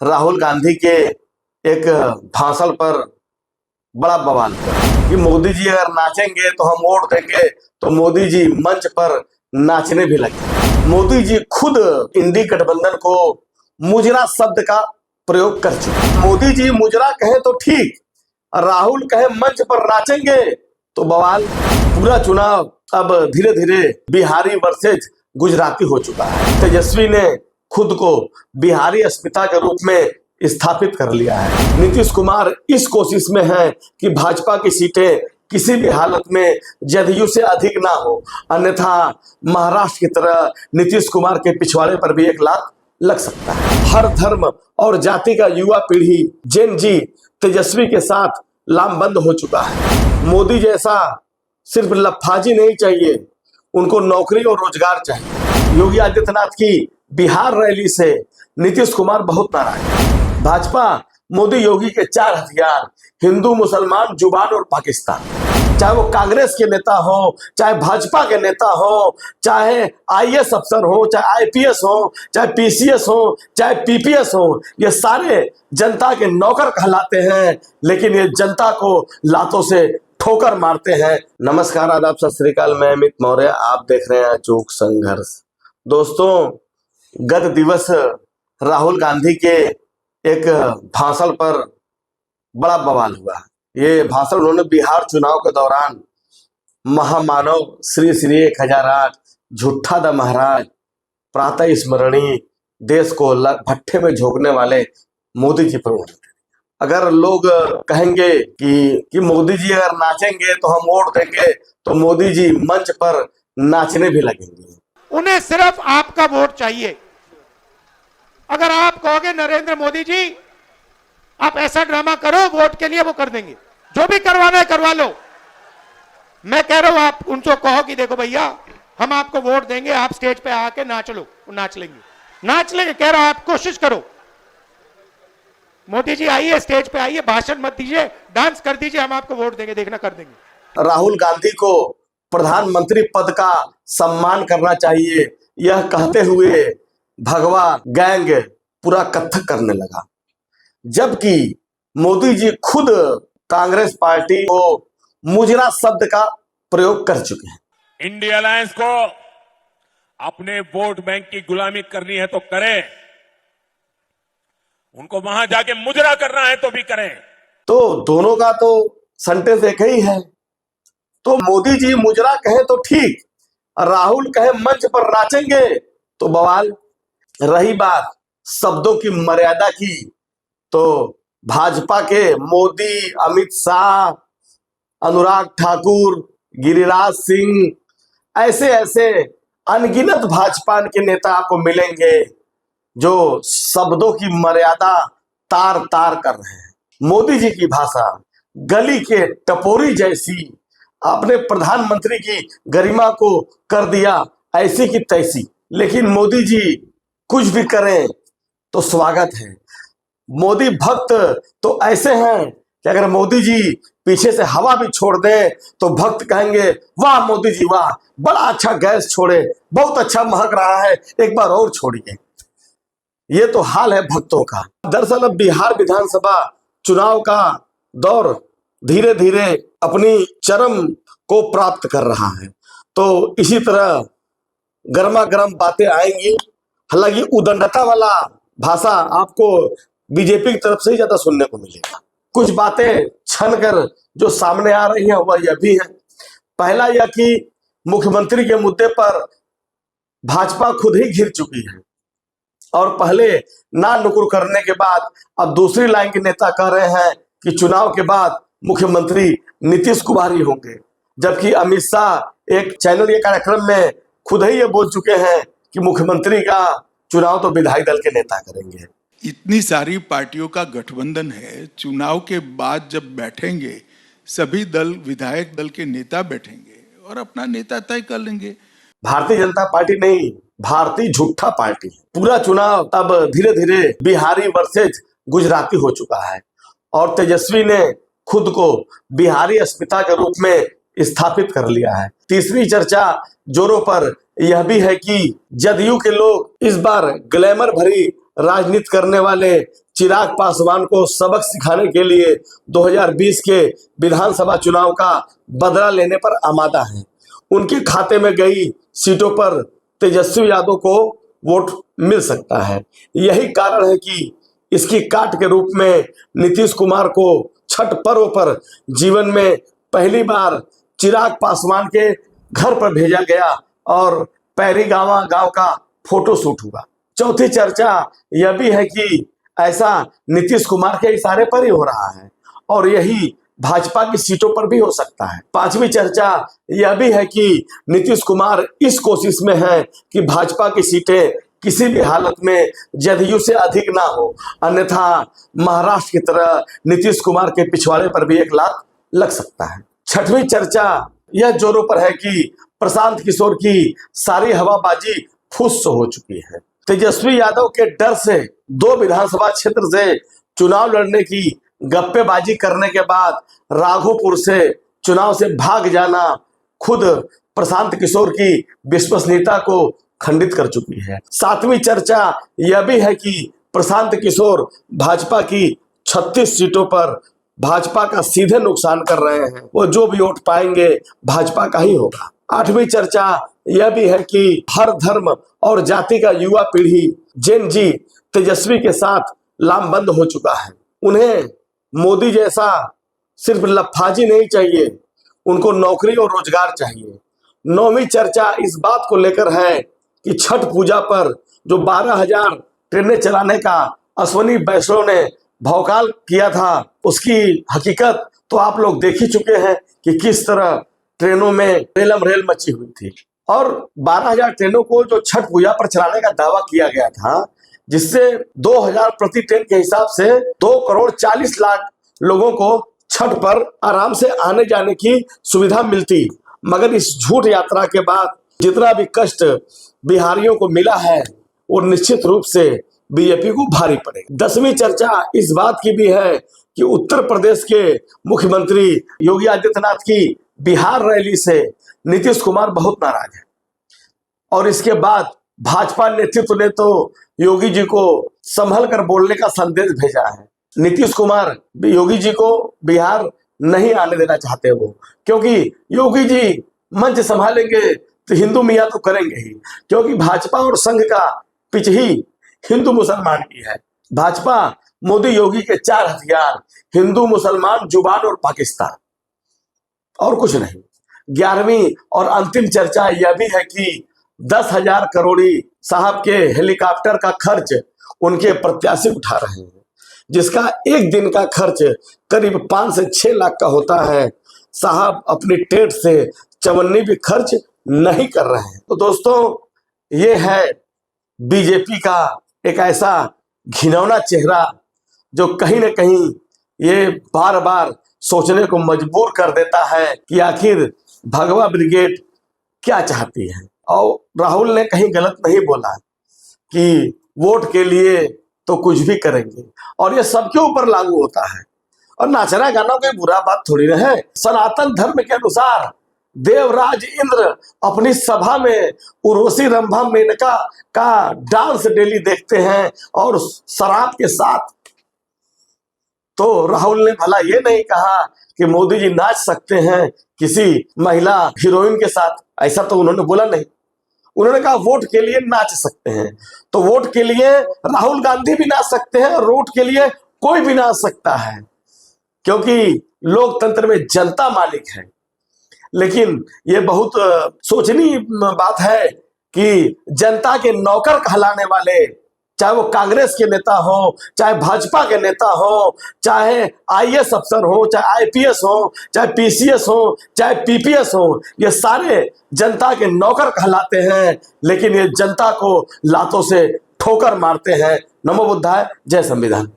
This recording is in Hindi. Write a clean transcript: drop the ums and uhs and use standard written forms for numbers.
राहुल गांधी के एक भाषण पर बड़ा बवाल हुआ कि मोदी जी अगर नाचेंगे तो हम वोट देंगे, तो मोदी जी मंच पर नाचने भी लगे। मोदी जी खुद इंडी गठबंधन को मुजरा शब्द का प्रयोग कर चुके। मोदी जी मुजरा कहे तो ठीक, राहुल कहे मंच पर नाचेंगे तो बवाल। पूरा चुनाव अब धीरे धीरे बिहारी वर्सेज गुजराती हो चुका है। तेजस्वी ने खुद को बिहारी अस्मिता के रूप में स्थापित कर लिया है। नीतीश कुमार इस कोशिश में है कि भाजपा की सीटें किसी भी हालत में जदयू से अधिक ना हो, अन्यथा महाराष्ट्र की तरह नीतीश कुमार के पिछवाड़े पर भी एक लात लग सकता है। हर धर्म और जाति का युवा पीढ़ी जेन जी तेजस्वी के साथ लामबंद हो चुका है। मोदी जैसा सिर्फ लफाजी नहीं चाहिए, उनको नौकरी और रोजगार चाहिए। योगी आदित्यनाथ की बिहार रैली से नीतीश कुमार बहुत नाराज है। भाजपा मोदी योगी के चार हथियार, हिंदू, मुसलमान, जुबान और पाकिस्तान। चाहे वो कांग्रेस के नेता हो, चाहे भाजपा के नेता हो, चाहे आईएएस अफसर हो, चाहे आईपीएस हो, चाहे पीसीएस हो, चाहे पीपीएस हो, ये सारे जनता के नौकर कहलाते हैं, लेकिन ये जनता को लातों से ठोकर मारते हैं। नमस्कार, आदाब, सत श्री अकाल। मैं अमित मौर्य, आप देख रहे हैं अचूक संघर्ष। दोस्तों, गत दिवस राहुल गांधी के एक भाषण पर बड़ा बवाल हुआ। ये भाषण उन्होंने बिहार चुनाव के दौरान महामानव श्री श्री 1008 झूठा द महाराज प्रातः स्मरणीय देश को भट्ठे में झोंकने वाले मोदी जी पर उन्होंने, अगर लोग कहेंगे कि मोदी जी अगर नाचेंगे तो हम वोट देंगे, तो मोदी जी मंच पर नाचने भी लगेंगे। उन्हें सिर्फ आपका वोट चाहिए। अगर आप कहोगे नरेंद्र मोदी जी आप ऐसा ड्रामा करो वोट के लिए, वो कर देंगे। जो भी करवाना है करवा लो। मैं कह रहा हूं आप उनको कहो कि देखो भैया हम आपको वोट देंगे, आप स्टेज पे आके नाच लो, वो नाच लेंगे। कह रहा हूं आप कोशिश करो। मोदी जी आइए, स्टेज पे आइए, भाषण मत दीजिए, डांस कर दीजिए, हम आपको वोट देंगे, देखना कर देंगे। राहुल गांधी को प्रधानमंत्री पद का सम्मान करना चाहिए, यह कहते हुए भगवा गैंग पूरा कथक करने लगा, जबकि मोदी जी खुद कांग्रेस पार्टी को मुजरा शब्द का प्रयोग कर चुके हैं। इंडिया अलायंस को अपने वोट बैंक की गुलामी करनी है तो करें, उनको वहां जाके मुजरा करना है तो भी करें। तो दोनों का तो सेंटेंस एक ही है। तो मोदी जी मुजरा कहे तो ठीक, राहुल कहे मंच पर नाचेंगे तो बवाल। रही बात शब्दों की मर्यादा की, तो भाजपा के मोदी, अमित शाह, अनुराग ठाकुर, गिरिराज सिंह, ऐसे अनगिनत भाजपा के नेता आपको मिलेंगे जो शब्दों की मर्यादा तार तार कर रहे हैं। मोदी जी की भाषा गली के टपोरी जैसी, अपने प्रधानमंत्री की गरिमा को कर दिया ऐसी की तैसी। लेकिन मोदी जी कुछ भी करें तो स्वागत है। मोदी भक्त तो ऐसे हैं कि अगर मोदी जी पीछे से हवा भी छोड़ दें तो भक्त कहेंगे वाह मोदी जी वाह, बड़ा अच्छा गैस छोड़े, बहुत अच्छा महक रहा है, एक बार और छोड़िए। ये तो हाल है भक्तों का। दरअसल अब बिहार विधानसभा चुनाव का दौर धीरे धीरे अपनी चरम को प्राप्त कर रहा है, तो इसी तरह गर्मा गर्म बातें आएंगी। हालांकि उदंडता वाला भाषा आपको बीजेपी की तरफ से ही ज्यादा सुनने को मिलेगा। कुछ बातें छन कर जो सामने आ रही हैं वह यह भी है। पहला यह कि मुख्यमंत्री के मुद्दे पर भाजपा खुद ही घिर चुकी है, और पहले ना नुकुर करने के बाद अब दूसरी लाइन के नेता कह रहे हैं कि चुनाव के बाद मुख्यमंत्री नीतीश कुमार ही होंगे, जबकि अमित शाह एक चैनल, एक कार्यक्रम में खुद ही ये बोल चुके हैं कि मुख्यमंत्री का चुनाव तो विधायक दल के नेता करेंगे। इतनी सारी पार्टियों का गठबंधन है, चुनाव के बाद जब बैठेंगे सभी दल, विधायक दल के नेता बैठेंगे और अपना नेता तय कर लेंगे। भारतीय जनता पार्टी नहीं, भारतीय झूठा पार्टी। पूरा चुनाव अब धीरे धीरे बिहारी वर्सेज गुजराती हो चुका है, और तेजस्वी ने खुद को बिहारी अस्मिता के रूप में स्थापित कर लिया है। तीसरी चर्चा जोरों पर यह भी है कि जदयू के लोग इस बार ग्लैमर भरी राजनीति करने वाले चिराग पासवान को सबक सिखाने के लिए 2020 के विधानसभा चुनाव का बदला लेने पर आमादा है। उनके खाते में गई सीटों पर तेजस्वी यादव को वोट मिल सकता है। यही कारण है कि इसकी काट के रूप में नीतीश कुमार को छठ पर्व पर जीवन में पहली बार चिराग पासवान के घर पर भेजा गया और पैरीगावा गांव का फोटो शूट हुआ। चौथी चर्चा यह भी है कि ऐसा नीतीश कुमार के इशारे पर ही हो रहा है और यही भाजपा की सीटों पर भी हो सकता है। पांचवी चर्चा यह भी है कि नीतीश कुमार इस कोशिश में है कि भाजपा की सीटें किसी भी हालत में जदयू से अधिक ना हो, अन्यथा महाराष्ट्र की तरह नीतीश कुमार के पिछवाड़े पर भी एक लात लग सकता है। छठवीं चर्चा यह जोरों पर है कि प्रशांत किशोर की सारी हवाबाजी फुस हो चुकी है। तेजस्वी यादव के डर से 2 विधानसभा क्षेत्र से चुनाव लड़ने की गप्पेबाजी करने के बाद राघोपुर से चुनाव से भाग जाना खुद प्रशांत किशोर की विश्वसनीयता को खंडित कर चुकी है। 7वीं चर्चा यह भी है कि प्रशांत किशोर भाजपा की 36 सीटों पर भाजपा का सीधे नुकसान कर रहे हैं। वो जो भी वोट पाएंगे भाजपा का ही होगा। 8वीं चर्चा यह भी है कि हर धर्म और जाति का युवा पीढ़ी जेन जी तेजस्वी के साथ लामबंद हो चुका है। उन्हें मोदी जैसा सिर्फ लफाजी नहीं चाहिए, उनको नौकरी और रोजगार चाहिए। 9वीं चर्चा इस बात को लेकर है कि छठ पूजा पर जो 12,000 ट्रेनें चलाने का अश्वनी वैष्णव ने भौकाल किया था, उसकी हकीकत तो आप लोग देख ही चुके हैं कि किस तरह ट्रेनों में रेलम रेल मची हुई थी। और 12,000 ट्रेनों को जो छठ पूजा पर चलाने का दावा किया गया था, जिससे 2,000 प्रति ट्रेन के हिसाब से 2,40,00,000 लोगों को छठ पर आराम से आने जाने की सुविधा मिलती। मगर इस झूठ यात्रा के बाद जितना भी कष्ट बिहारियों को मिला है वो निश्चित रूप से बीजेपी को भारी पड़ेगा। 10वीं चर्चा इस बात की भी है कि उत्तर प्रदेश के मुख्यमंत्री योगी आदित्यनाथ की बिहार रैली से नीतीश कुमार बहुत नाराज है और इसके बाद भाजपा नेतृत्व ने तो योगी जी को संभल कर बोलने का संदेश भेजा है। नीतीश कुमार योगी जी को बिहार नहीं आने देना चाहते वो, क्योंकि योगी जी मंच संभालेंगे तो हिंदू मियाँ तो करेंगे ही, क्योंकि भाजपा और संघ का पिच ही हिंदू मुसलमान की है। भाजपा मोदी योगी के 4 हथियार हिंदू मुसलमान जुबान और पाकिस्तान, और कुछ नहीं। 11वीं और अंतिम चर्चा यह भी है कि 10,000 करोड़ी साहब के हेलीकॉप्टर का खर्च उनके प्रत्याशी उठा रहे हैं, जिसका एक दिन का खर्च करीब 5 से 6 लाख का होता है। साहब अपनी टेट से चवन्नी भी खर्च नहीं कर रहे हैं। तो दोस्तों, ये है बीजेपी का एक ऐसा घिनौना चेहरा जो कहीं ना कहीं ये बार बार सोचने को मजबूर कर देता है कि आखिर भगवा ब्रिगेड क्या चाहती है। और राहुल ने कहीं गलत नहीं बोला कि वोट के लिए तो कुछ भी करेंगे, और ये सबके ऊपर लागू होता है। और नाचना गाना कोई बुरा बात थोड़ी ना है। सनातन धर्म के अनुसार देवराज इंद्र अपनी सभा में उर्वशी रंभा मेनका का डांस डेली देखते हैं और शराब के साथ। तो राहुल ने भला ये नहीं कहा कि मोदी जी नाच सकते हैं किसी महिला हीरोइन के साथ, ऐसा तो उन्होंने बोला नहीं। उन्होंने कहा वोट के लिए नाच सकते हैं। तो वोट के लिए राहुल गांधी भी नाच सकते हैं और वोट के लिए कोई भी नाच सकता है, क्योंकि लोकतंत्र में जनता मालिक है। लेकिन ये बहुत सोचनी बात है कि जनता के नौकर कहलाने वाले, चाहे वो कांग्रेस के नेता हो, चाहे भाजपा के नेता हो, चाहे आईएएस अफसर हो, चाहे आईपीएस हो, चाहे पीसीएस हो, चाहे पीपीएस हो, ये सारे जनता के नौकर कहलाते हैं, लेकिन ये जनता को लातों से ठोकर मारते हैं। नमो बुद्धाय, जय संविधान।